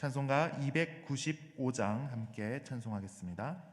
찬송가 295장 함께 찬송하겠습니다.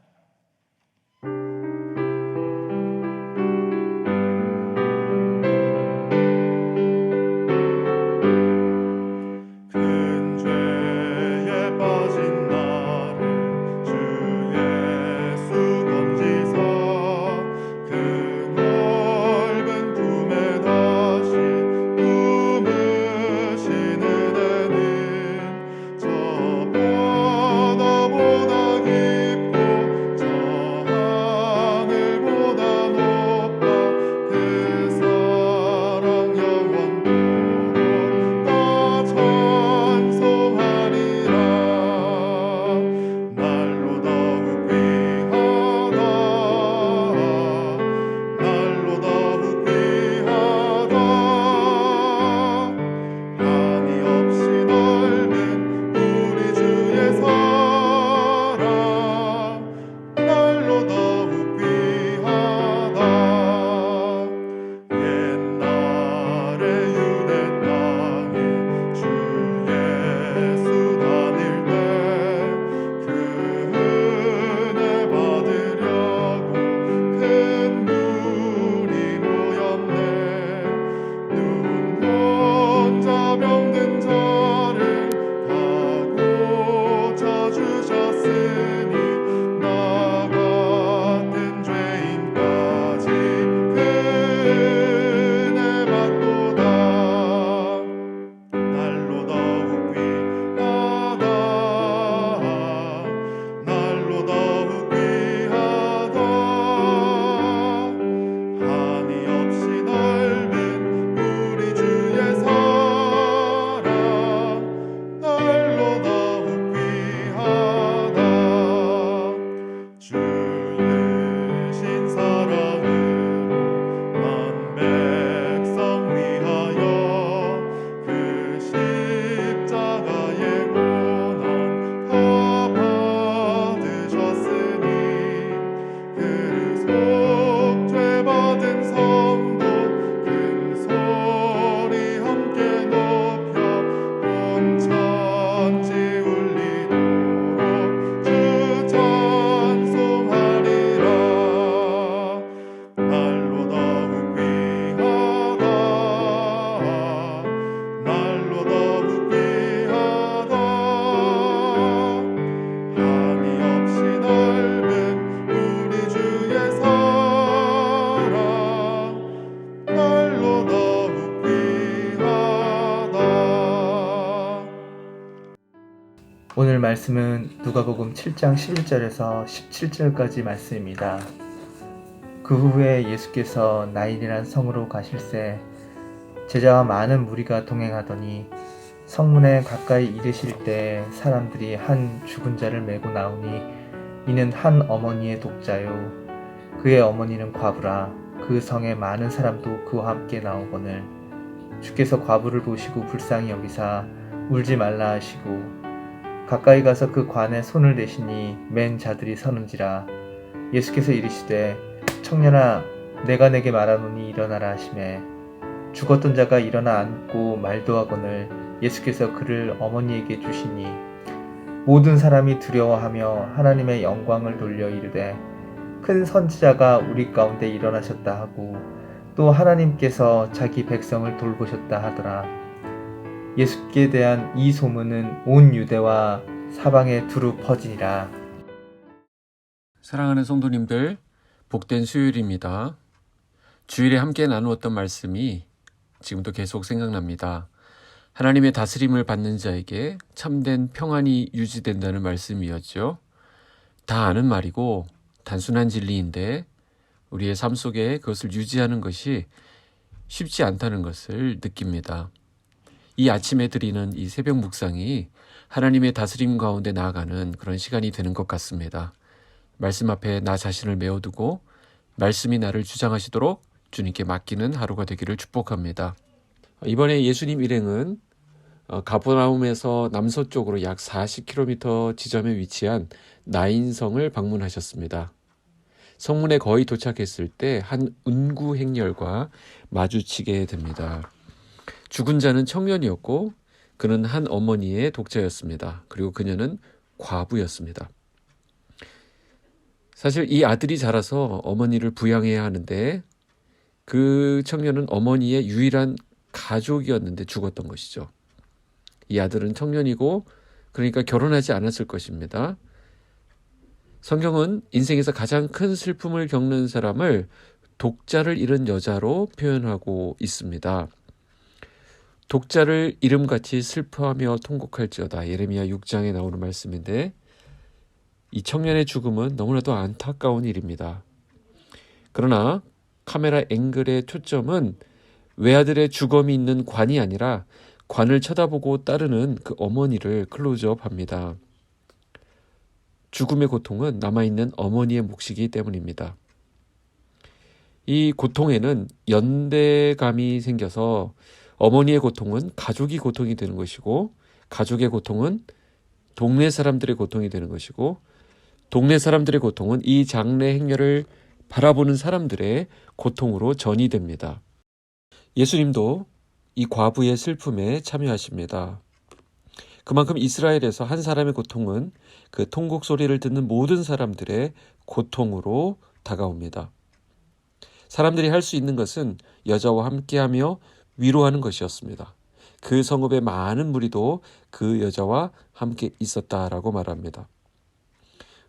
오늘 말씀은 누가복음 7장 11절에서 17절까지 말씀입니다. 그 후에 예수께서 나인이란 성으로 가실새 제자와 많은 무리가 동행하더니 성문에 가까이 이르실 때 사람들이 한 죽은 자를 메고 나오니 이는 한 어머니의 독자요 그의 어머니는 과부라. 그 성에 많은 사람도 그와 함께 나오거늘 주께서 과부를 보시고 불쌍히 여기사 울지 말라 하시고 가까이 가서 그 관에 손을 대시니 맨 자들이 서는지라. 예수께서 이르시되 청년아 내가 내게 말하노니 일어나라 하시매 죽었던 자가 일어나 앉고 말도 하거늘 예수께서 그를 어머니에게 주시니 모든 사람이 두려워하며 하나님의 영광을 돌려 이르되 큰 선지자가 우리 가운데 일어나셨다 하고 또 하나님께서 자기 백성을 돌보셨다 하더라. 예수께 대한 이 소문은 온 유대와 사방에 두루 퍼지니라. 사랑하는 성도님들, 복된 수요일입니다. 주일에 함께 나누었던 말씀이 지금도 계속 생각납니다. 하나님의 다스림을 받는 자에게 참된 평안이 유지된다는 말씀이었죠. 다 아는 말이고 단순한 진리인데 우리의 삶 속에 그것을 유지하는 것이 쉽지 않다는 것을 느낍니다. 이 아침에 드리는 이 새벽 묵상이 하나님의 다스림 가운데 나아가는 그런 시간이 되는 것 같습니다. 말씀 앞에 나 자신을 메워두고 말씀이 나를 주장하시도록 주님께 맡기는 하루가 되기를 축복합니다. 이번에 예수님 일행은 가버나움에서 남서쪽으로 약 40km 지점에 위치한 나인성을 방문하셨습니다. 성문에 거의 도착했을 때 한 운구 행렬과 마주치게 됩니다. 죽은 자는 청년이었고 그는 한 어머니의 독자였습니다. 그리고 그녀는 과부였습니다. 사실 이 아들이 자라서 어머니를 부양해야 하는데 그 청년은 어머니의 유일한 가족이었는데 죽었던 것이죠. 이 아들은 청년이고 그러니까 결혼하지 않았을 것입니다. 성경은 인생에서 가장 큰 슬픔을 겪는 사람을 독자를 잃은 여자로 표현하고 있습니다. 독자를 이름같이 슬퍼하며 통곡할지어다. 예레미야 6장에 나오는 말씀인데 이 청년의 죽음은 너무나도 안타까운 일입니다. 그러나 카메라 앵글의 초점은 외아들의 죽음이 있는 관이 아니라 관을 쳐다보고 따르는 그 어머니를 클로즈업합니다. 죽음의 고통은 남아있는 어머니의 몫이기 때문입니다. 이 고통에는 연대감이 생겨서 어머니의 고통은 가족이 고통이 되는 것이고 가족의 고통은 동네 사람들의 고통이 되는 것이고 동네 사람들의 고통은 이 장례 행렬을 바라보는 사람들의 고통으로 전이됩니다. 예수님도 이 과부의 슬픔에 참여하십니다. 그만큼 이스라엘에서 한 사람의 고통은 그 통곡 소리를 듣는 모든 사람들의 고통으로 다가옵니다. 사람들이 할 수 있는 것은 여자와 함께하며 위로하는 것이었습니다. 그 성읍의 많은 무리도 그 여자와 함께 있었다라고 말합니다.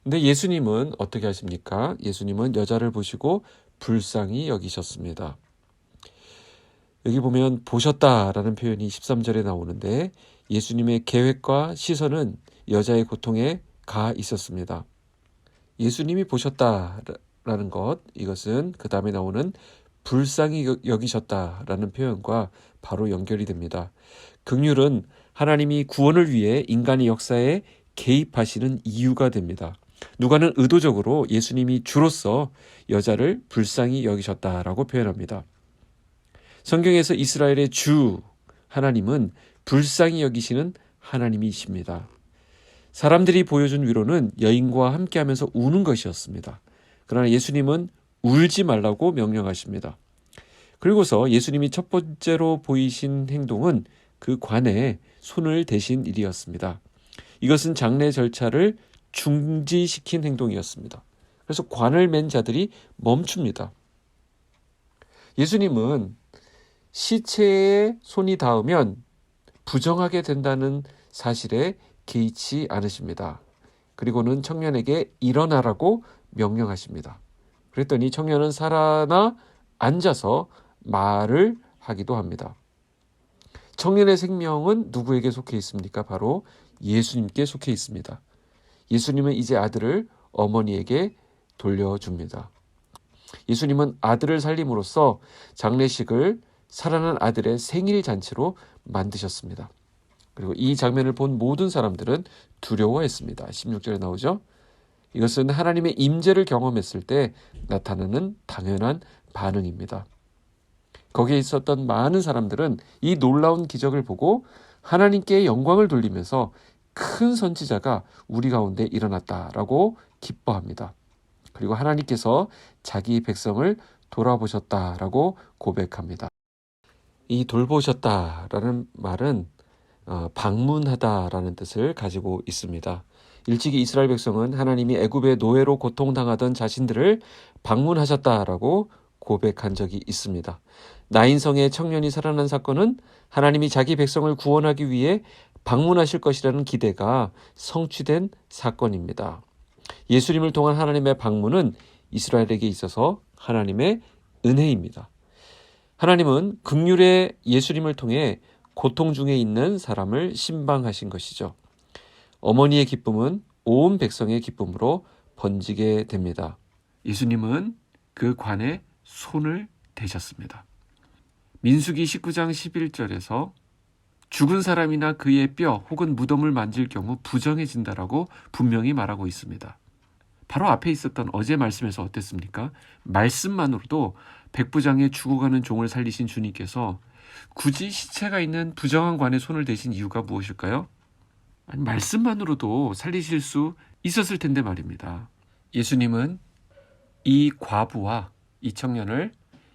근데 예수님은 어떻게 하십니까? 예수님은 여자를 보시고 불쌍히 여기셨습니다. 여기 보면 보셨다라는 표현이 13절에 나오는데 예수님의 계획과 시선은 여자의 고통에 가 있었습니다. 예수님이 보셨다라는 것, 이것은 그 다음에 나오는 불쌍히 여기셨다라는 표현과 바로 연결이 됩니다. 긍휼은 하나님이 구원을 위해 인간의 역사에 개입하시는 이유가 됩니다. 누가는 의도적으로 예수님이 주로서 여자를 불쌍히 여기셨다라고 표현합니다. 성경에서 이스라엘의 주 하나님은 불쌍히 여기시는 하나님이십니다. 사람들이 보여준 위로는 여인과 함께하면서 우는 것이었습니다. 그러나 예수님은 울지 말라고 명령하십니다. 그리고서 예수님이 첫 번째로 보이신 행동은 그 관에 손을 대신 일이었습니다. 이것은 장례 절차를 중지시킨 행동이었습니다. 그래서 관을 맨 자들이 멈춥니다. 예수님은 시체에 손이 닿으면 부정하게 된다는 사실에 개의치 않으십니다. 그리고는 청년에게 일어나라고 명령하십니다. 그랬더니 청년은 살아나 앉아서 말을 하기도 합니다. 청년의 생명은 누구에게 속해 있습니까? 바로 예수님께 속해 있습니다. 예수님은 이제 아들을 어머니에게 돌려줍니다. 예수님은 아들을 살림으로써 장례식을 살아난 아들의 생일 잔치로 만드셨습니다. 그리고 이 장면을 본 모든 사람들은 두려워했습니다. 16절에 나오죠. 이것은 하나님의 임재를 경험했을 때 나타나는 당연한 반응입니다. 거기에 있었던 많은 사람들은 이 놀라운 기적을 보고 하나님께 영광을 돌리면서 큰 선지자가 우리 가운데 일어났다라고 기뻐합니다. 그리고 하나님께서 자기 백성을 돌아보셨다라고 고백합니다. 이 돌보셨다라는 말은 방문하다라는 뜻을 가지고 있습니다. 일찍이 이스라엘 백성은 하나님이 애굽의 노예로 고통당하던 자신들을 방문하셨다라고 고백한 적이 있습니다. 나인성의 청년이 살아난 사건은 하나님이 자기 백성을 구원하기 위해 방문하실 것이라는 기대가 성취된 사건입니다. 예수님을 통한 하나님의 방문은 이스라엘에게 있어서 하나님의 은혜입니다. 하나님은 긍휼의 예수님을 통해 고통 중에 있는 사람을 신방하신 것이죠. 어머니의 기쁨은 온 백성의 기쁨으로 번지게 됩니다. 예수님은 그 관에 손을 대셨습니다. 민수기 19장 11절에서 죽은 사람이나 그의 뼈 혹은 무덤을 만질 경우 부정해진다라고 분명히 말하고 있습니다. 바로 앞에 있었던 어제 말씀에서 어땠습니까? 말씀만으로도 백부장의 죽어가는 종을 살리신 주님께서 굳이 시체가 있는 부정한 관에 손을 대신 이유가 무엇일까요? 아니, 말씀만으로도 살리실 수 있었을 텐데 말입니다. 예수님은 이 과부와 이 청년을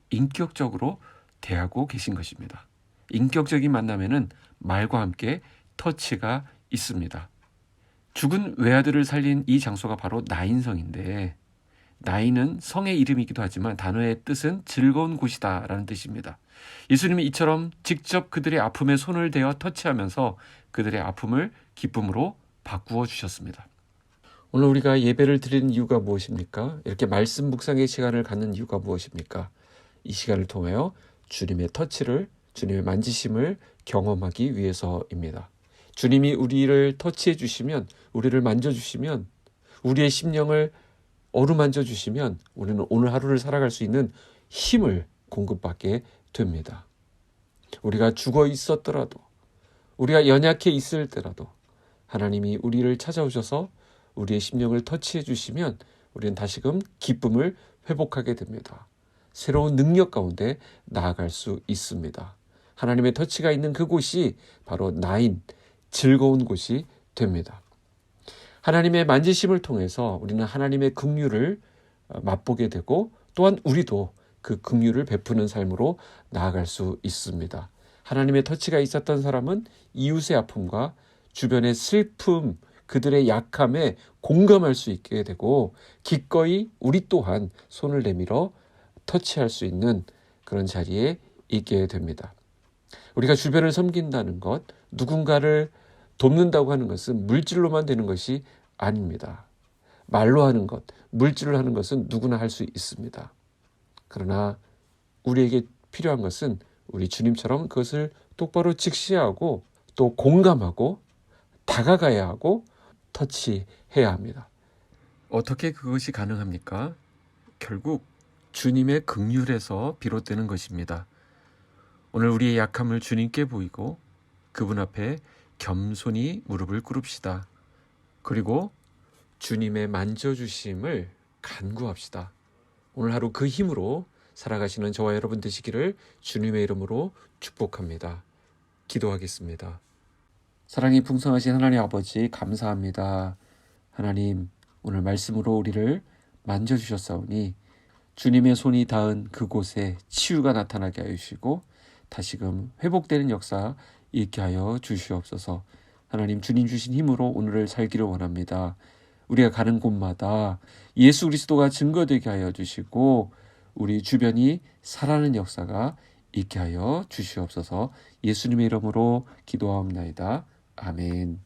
인격적으로 대하고 계신 것입니다. 인격적인 만남에는 말과 함께 터치가 있습니다. 죽은 외아들을 살린 이 장소가 바로 나인성인데, 나인은 성의 이름이기도 하지만 단어의 뜻은 즐거운 곳이다 라는 뜻입니다. 예수님이 이처럼 직접 그들의 아픔에 손을 대어 터치하면서 그들의 아픔을 기쁨으로 바꾸어 주셨습니다. 오늘 우리가 예배를 드리는 이유가 무엇입니까? 이렇게 말씀 묵상의 시간을 갖는 이유가 무엇입니까? 이 시간을 통하여 주님의 터치를, 주님의 만지심을 경험하기 위해서입니다. 주님이 우리를 터치해 주시면, 우리를 만져주시면, 우리의 심령을 어루만져 주시면 우리는 오늘 하루를 살아갈 수 있는 힘을 공급받게 됩니다. 우리가 죽어 있었더라도, 우리가 연약해 있을 때라도 하나님이 우리를 찾아오셔서 우리의 심령을 터치해 주시면 우리는 다시금 기쁨을 회복하게 됩니다. 새로운 능력 가운데 나아갈 수 있습니다. 하나님의 터치가 있는 그곳이 바로 나인, 즐거운 곳이 됩니다. 하나님의 만지심을 통해서 우리는 하나님의 긍휼을 맛보게 되고, 또한 우리도 그 긍휼을 베푸는 삶으로 나아갈 수 있습니다. 하나님의 터치가 있었던 사람은 이웃의 아픔과 주변의 슬픔, 그들의 약함에 공감할 수 있게 되고, 기꺼이 우리 또한 손을 내밀어 터치할 수 있는 그런 자리에 있게 됩니다. 우리가 주변을 섬긴다는 것, 누군가를 돕는다고 하는 것은 물질로만 되는 것이 아닙니다. 말로 하는 것, 물질로 하는 것은 누구나 할 수 있습니다. 그러나 우리에게 필요한 것은 우리 주님처럼 그것을 똑바로 직시하고 또 공감하고 다가가야 하고 터치해야 합니다. 어떻게 그것이 가능합니까? 결국 주님의 긍휼에서 비롯되는 것입니다. 오늘 우리의 약함을 주님께 보이고 그분 앞에 겸손히 무릎을 꿇읍시다. 그리고 주님의 만져주심을 간구합시다. 오늘 하루 그 힘으로 살아가시는 저와 여러분 되시기를 주님의 이름으로 축복합니다. 기도하겠습니다. 사랑이 풍성하신 하나님 아버지, 감사합니다. 하나님, 오늘 말씀으로 우리를 만져주셨사오니 주님의 손이 닿은 그곳에 치유가 나타나게 하여 주시고 다시금 회복되는 역사 있게 하여 주시옵소서. 하나님, 주님 주신 힘으로 오늘을 살기를 원합니다. 우리가 가는 곳마다 예수 그리스도가 증거되게 하여 주시고 우리 주변이 살아나는 역사가 있게 하여 주시옵소서. 예수님의 이름으로 기도하옵나이다. 아멘.